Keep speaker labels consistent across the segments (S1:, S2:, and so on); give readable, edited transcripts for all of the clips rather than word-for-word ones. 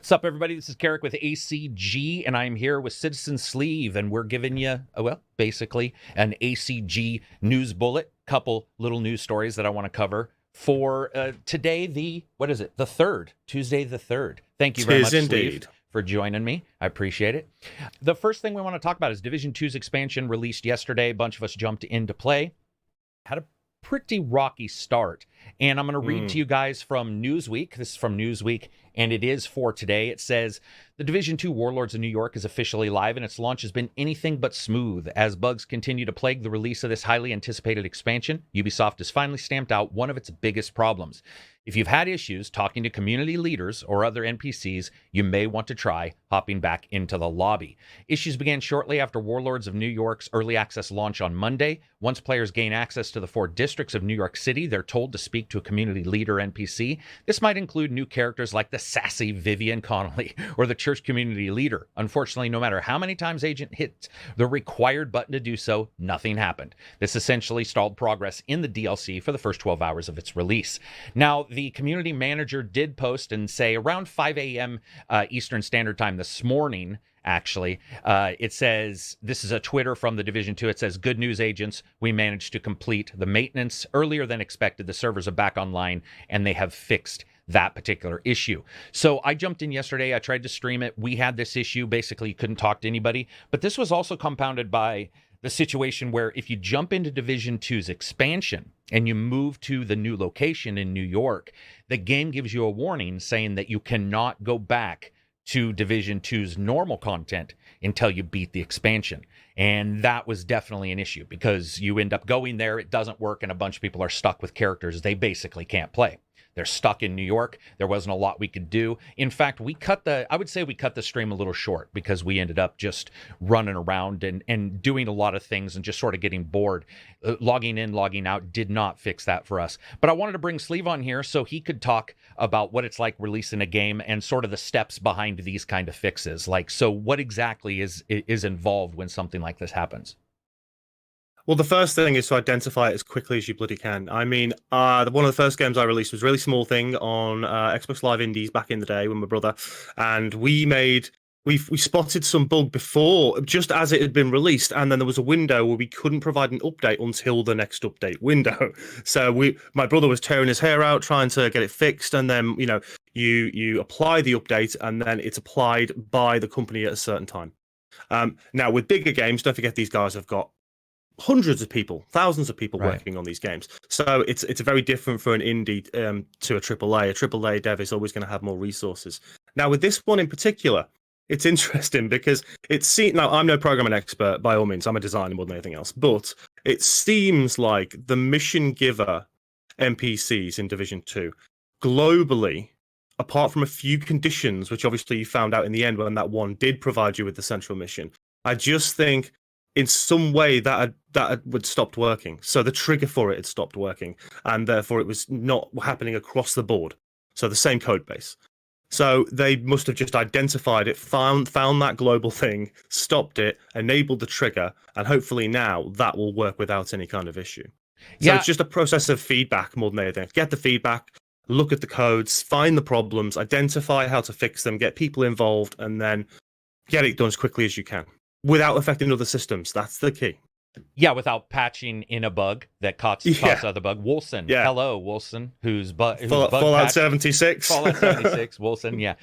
S1: What's up, everybody? This is Karak with ACG, and I'm here with Citizen Sleeve, and we're giving you, basically an ACG news bullet, couple little news stories that I want to cover for today, the 3rd, Tuesday the 3rd. Thank you very much, Sleeve, for joining me. I appreciate it. The first thing we want to talk about is Division 2's expansion released yesterday. A bunch of us jumped into play. Had a pretty rocky start, and I'm going to read to you guys from Newsweek. This is from Newsweek, and it is for today. It says, the Division 2 Warlords of New York is officially live, and its launch has been anything but smooth. As bugs continue to plague the release of this highly anticipated expansion, Ubisoft has finally stamped out one of its biggest problems. If you've had issues talking to community leaders or other NPCs, you may want to try hopping back into the lobby. Issues began shortly after Warlords of New York's early access launch on Monday. Once players gain access to the 4 districts of New York City, they're told to speak to a community leader NPC. This might include new characters like the sassy Vivian Connolly or the church community leader. Unfortunately, no matter how many times Agent hit the required button to do so, nothing happened. This essentially stalled progress in the DLC for the first 12 hours of its release. Now, the community manager did post and say around 5 a.m. Eastern Standard Time this morning, actually, it says, this is a Twitter from the Division 2. It says, good news, agents. We managed to complete the maintenance earlier than expected. The servers are back online, and they have fixed that particular issue. So I jumped in yesterday. I tried to stream it. We had this issue. Basically, you couldn't talk to anybody. But this was also compounded by the situation where if you jump into Division 2's expansion and you move to the new location in New York, the game gives you a warning saying that you cannot go back to Division 2's normal content until you beat the expansion. And that was definitely an issue because you end up going there, it doesn't work, and a bunch of people are stuck with characters they basically can't play. They're stuck in New York. There wasn't a lot we could do. In fact, I would say we cut the stream a little short because we ended up just running around and doing a lot of things and just sort of getting bored. Logging in, logging out did not fix that for us. But I wanted to bring Sleeve on here so he could talk about what it's like releasing a game and sort of the steps behind these kind of fixes. So what exactly is involved when something like this happens?
S2: Well, the first thing is to identify it as quickly as you bloody can. I mean, one of the first games I released was a really small thing on Xbox Live Indies back in the day with my brother, and we spotted some bug before, just as it had been released, and then there was a window where we couldn't provide an update until the next update window. So my brother was tearing his hair out trying to get it fixed, and then you apply the update, and then it's applied by the company at a certain time. Now with bigger games, don't forget these guys have got hundreds of people, thousands of people working on these games. So it's very different for an indie to a AAA. A AAA dev is always going to have more resources. Now with this one in particular, it's interesting because now I'm no programming expert by all means. I'm a designer more than anything else, but it seems like the mission giver NPCs in Division 2 globally, apart from a few conditions, which obviously you found out in the end when that one did provide you with the central mission, I just think in some way that had stopped working. So the trigger for it had stopped working, and therefore it was not happening across the board. So the same code base. So they must have just identified it, found that global thing, stopped it, enabled the trigger, and hopefully now that will work without any kind of issue. So it's just a process of feedback more than anything. Get the feedback, look at the codes, find the problems, identify how to fix them, get people involved, and then get it done as quickly as you can, without affecting other systems. That's the key.
S1: Yeah, without patching in a bug that caught other bug. Wolson, hello, Wolson, who's
S2: Fallout 76.
S1: Fallout 76, Wolson, yeah.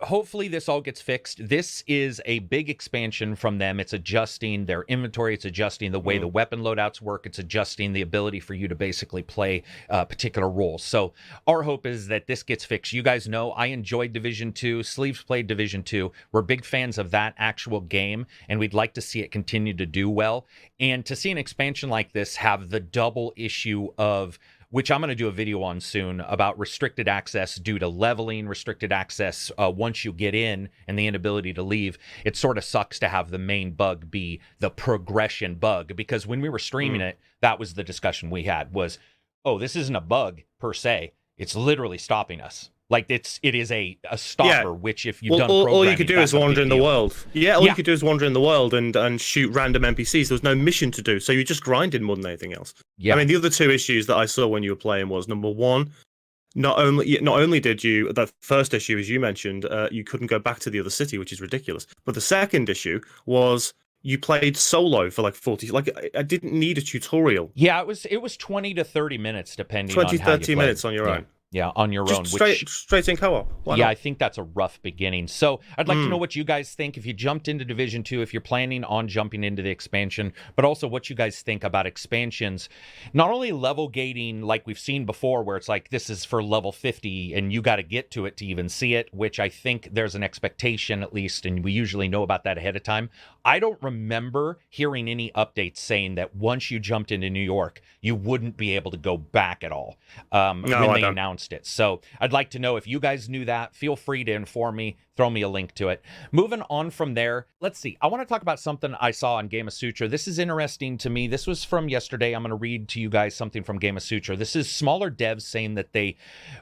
S1: Hopefully this all gets fixed. This is a big expansion from them. It's adjusting their inventory. It's adjusting the way the weapon loadouts work. It's adjusting the ability for you to basically play particular roles. So our hope is that this gets fixed. You guys know I enjoyed Division 2. Sleeves played Division 2. We're big fans of that actual game, and we'd like to see it continue to do well. And to see an expansion like this have the double issue of, which I'm going to do a video on soon, about restricted access due to leveling, restricted access once you get in, and the inability to leave. It sort of sucks to have the main bug be the progression bug, because when we were streaming it, that was the discussion we had was, oh, this isn't a bug per se. It's literally stopping us. Like it is a stopper, which if you've done programming,
S2: all you could do is wander in the world. You could do is wander in the world and shoot random NPCs. There was no mission to do, so you just grinded more than anything else. I mean, the other two issues that I saw when you were playing was, number one, not only did you, the first issue, as you mentioned, you couldn't go back to the other city, which is ridiculous. But the second issue was you played solo for like 40, like I didn't need a tutorial.
S1: Yeah, it was 20 to 30 minutes depending
S2: 20,
S1: on how you
S2: 30
S1: played.
S2: minutes on your
S1: Yeah.
S2: own.
S1: Yeah, on your
S2: Just
S1: own,
S2: straight in co-op. Why
S1: yeah,
S2: not?
S1: I think that's a rough beginning. So I'd like to know what you guys think if you jumped into Division 2, if you're planning on jumping into the expansion, but also what you guys think about expansions. Not only level gating like we've seen before, where it's like this is for level 50 and you got to get to it to even see it, which I think there's an expectation at least, and we usually know about that ahead of time. I don't remember hearing any updates saying that once you jumped into New York, you wouldn't be able to go back at all
S2: No,
S1: when
S2: I
S1: they
S2: don't.
S1: announced it. So I'd like to know if you guys knew that. Feel free to inform me. Throw me a link to it. Moving on from there, let's see. I want to talk about something I saw on Game of Sutra. This is interesting to me. This was from yesterday. I'm going to read to you guys something from Game of Sutra. This is smaller devs saying that they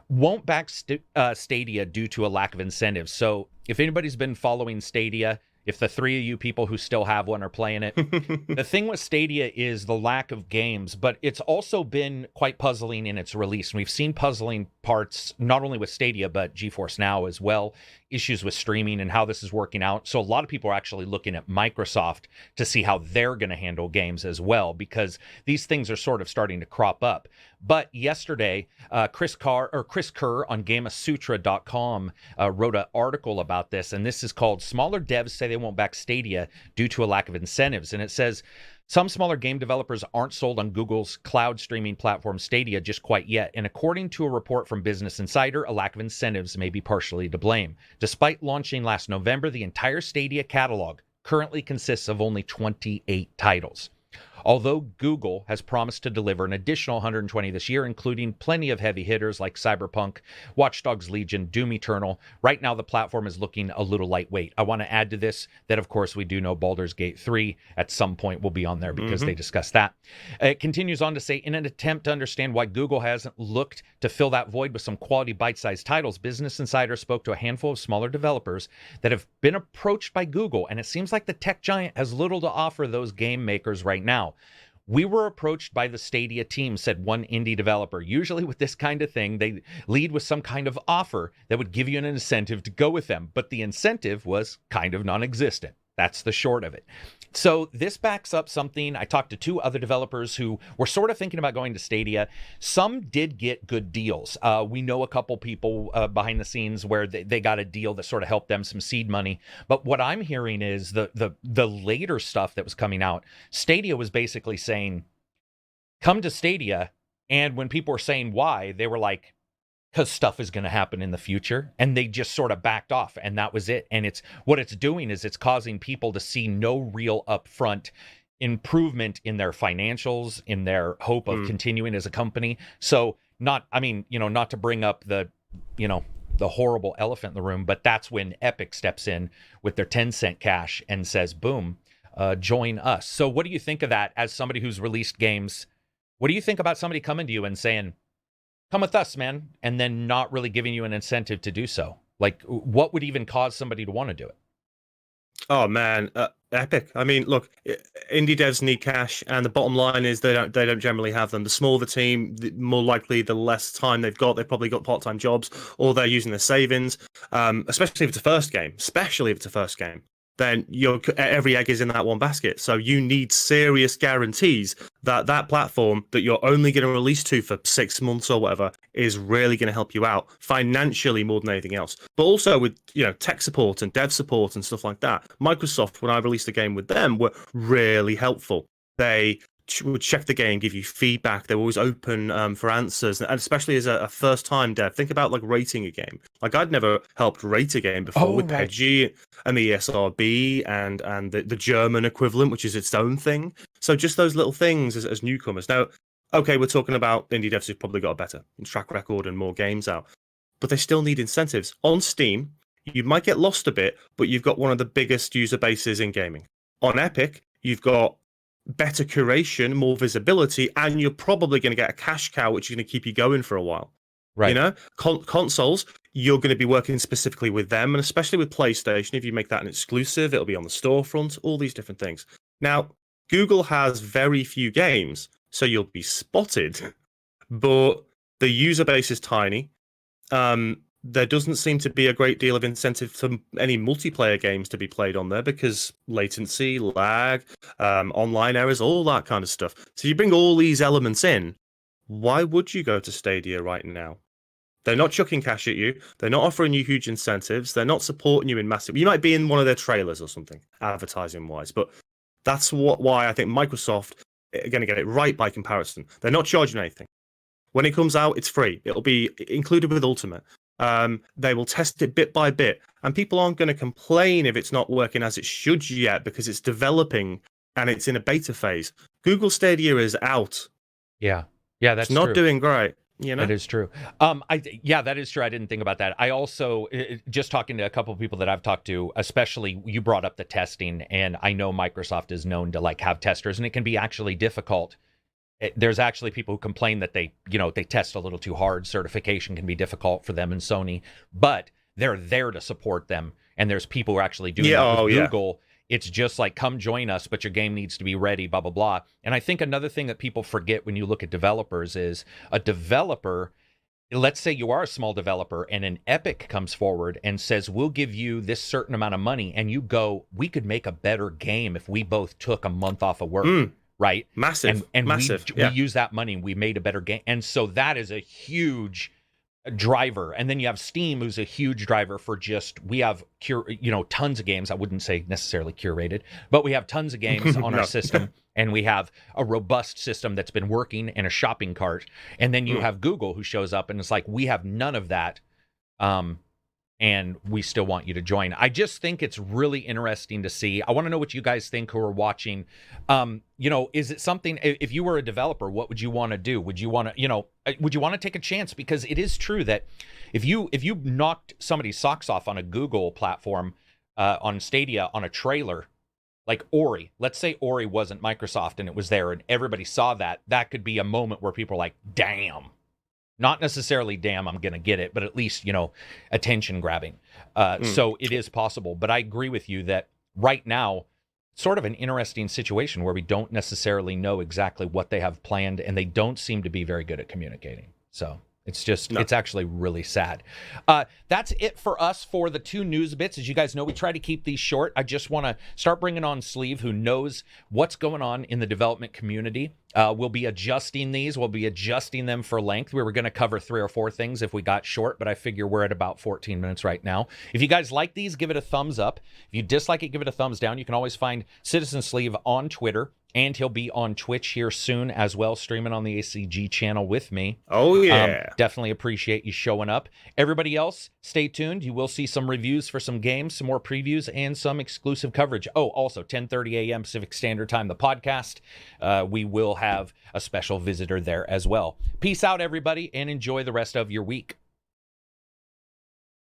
S1: won't back Stadia due to a lack of incentives. So if anybody's been following Stadia, if the three of you people who still have one are playing it, the thing with Stadia is the lack of games, but it's also been quite puzzling in its release. And we've seen puzzling parts, not only with Stadia, but GeForce Now as well, issues with streaming and how this is working out. So a lot of people are actually looking at Microsoft to see how they're going to handle games as well, because these things are sort of starting to crop up. But yesterday, Chris Kerr on GameOfSutra.com wrote an article about this, and this is called "Smaller Devs Say They Won't Back Stadia Due to a Lack of Incentives." And it says, some smaller game developers aren't sold on Google's cloud streaming platform Stadia just quite yet, and according to a report from Business Insider, a lack of incentives may be partially to blame. Despite launching last November, the entire Stadia catalog currently consists of only 28 titles. Although Google has promised to deliver an additional 120 this year, including plenty of heavy hitters like Cyberpunk, Watch Dogs Legion, Doom Eternal, right now the platform is looking a little lightweight. I want to add to this that, of course, we do know Baldur's Gate 3 at some point will be on there because they discussed that. It continues on to say, in an attempt to understand why Google hasn't looked to fill that void with some quality bite-sized titles, Business Insider spoke to a handful of smaller developers that have been approached by Google, and it seems like the tech giant has little to offer those game makers right now. We were approached by the Stadia team, said one indie developer. Usually with this kind of thing, they lead with some kind of offer that would give you an incentive to go with them. But the incentive was kind of non-existent. That's the short of it. So this backs up something. I talked to two other developers who were sort of thinking about going to Stadia. Some did get good deals. We know a couple people behind the scenes where they got a deal that sort of helped them some seed money. But what I'm hearing is the later stuff that was coming out, Stadia was basically saying, come to Stadia. And when people were saying why, they were like, because stuff is going to happen in the future, and they just sort of backed off, and that was it. And it's what it's doing is it's causing people to see no real upfront improvement in their financials, in their hope of continuing as a company. So not to bring up the horrible elephant in the room, but that's when Epic steps in with their 10-cent cash and says, boom, join us. So what do you think of that as somebody who's released games? What do you think about somebody coming to you and saying, come with us, man, and then not really giving you an incentive to do so? Like, what would even cause somebody to want to do it?
S2: Oh man, Epic. I mean, look, indie devs need cash, and the bottom line is they don't generally have them. The smaller the team, the more likely the less time they've got. They've probably got part-time jobs, or they're using their savings. Especially if it's a first game. Especially if it's a first game, then every egg is in that one basket. So you need serious guarantees that that platform that you're only going to release to for 6 months or whatever is really going to help you out financially more than anything else. But also with tech support and dev support and stuff like that. Microsoft, when I released a game with them, were really helpful. They would check the game, give you feedback. They were always open for answers, and especially as a first-time dev, think about like rating a game. Like I'd never helped rate a game before with
S1: right.
S2: PEGI and the ESRB and the German equivalent, which is its own thing. So just those little things as newcomers. Now, okay, we're talking about indie devs who've probably got a better track record and more games out, but they still need incentives. On Steam, you might get lost a bit, but you've got one of the biggest user bases in gaming. On Epic, you've got better curation, more visibility, and you're probably going to get a cash cow, which is going to keep you going for a while.
S1: Right.
S2: Consoles, you're going to be working specifically with them, and especially with PlayStation, if you make that an exclusive, it'll be on the storefront, all these different things. Now, Google has very few games, so you'll be spotted, but the user base is tiny. There doesn't seem to be a great deal of incentive for any multiplayer games to be played on there because latency, lag, online errors, all that kind of stuff. So you bring all these elements in, why would you go to Stadia right now? They're not chucking cash at you. They're not offering you huge incentives. They're not supporting you in massive. You might be in one of their trailers or something, advertising wise. But that's why I think Microsoft are going to get it right by comparison. They're not charging anything. When it comes out, it's free. It'll be included with Ultimate. They will test it bit by bit, and people aren't going to complain if it's not working as it should yet because it's developing and it's in a beta phase. Google Stadia is out.
S1: Yeah, that's
S2: it's not
S1: true.
S2: Doing great. You know?
S1: That is true. That is true. I didn't think about that. I also, just talking to a couple of people that I've talked to, especially you brought up the testing, and I know Microsoft is known to have testers, and it can be actually difficult. There's actually people who complain that they test a little too hard. Certification can be difficult for them and Sony, but they're there to support them. And there's people who are actually doing that with Google. It's just like, come join us, but your game needs to be ready, blah, blah, blah. And I think another thing that people forget when you look at developers is a developer, let's say you are a small developer and an Epic comes forward and says, we'll give you this certain amount of money. And you go, we could make a better game if we both took a month off of work. Right?
S2: Massive.
S1: And
S2: massive.
S1: We use that money and we made a better game. And so that is a huge driver. And then you have Steam, who's a huge driver for we have tons of games. I wouldn't say necessarily curated, but we have tons of games on our system, and we have a robust system that's been working and a shopping cart. And then you have Google, who shows up and it's like, we have none of that. And we still want you to join. I just think it's really interesting to see. I want to know what you guys think who are watching. Is it something, if you were a developer, what would you want to do? Would you want to take a chance? Because it is true that if you knocked somebody's socks off on a Google platform, on Stadia, on a trailer, like Ori, let's say Ori wasn't Microsoft and it was there and everybody saw that could be a moment where people are like, damn. Not necessarily, damn, I'm going to get it, but at least, attention grabbing. So it is possible. But I agree with you that right now, sort of an interesting situation where we don't necessarily know exactly what they have planned, and they don't seem to be very good at communicating. So it's just, it's actually really sad. That's it for us for the 2 news bits. As you guys know, we try to keep these short. I just want to start bringing on Sleeve, who knows what's going on in the development community. We'll be adjusting these. We'll be adjusting them for length. We were going to cover 3 or 4 things if we got short, but I figure we're at about 14 minutes right now. If you guys like these, give it a thumbs up. If you dislike it, give it a thumbs down. You can always find Citizen Sleeve on Twitter, and he'll be on Twitch here soon as well, streaming on the ACG channel with me.
S2: Oh, yeah.
S1: Definitely appreciate you showing up. Everybody else, stay tuned. You will see some reviews for some games, some more previews, and some exclusive coverage. Oh, also, 10:30 a.m. Pacific Standard Time, the podcast. We will have a special visitor there as well. Peace out, everybody, and enjoy the rest of your week.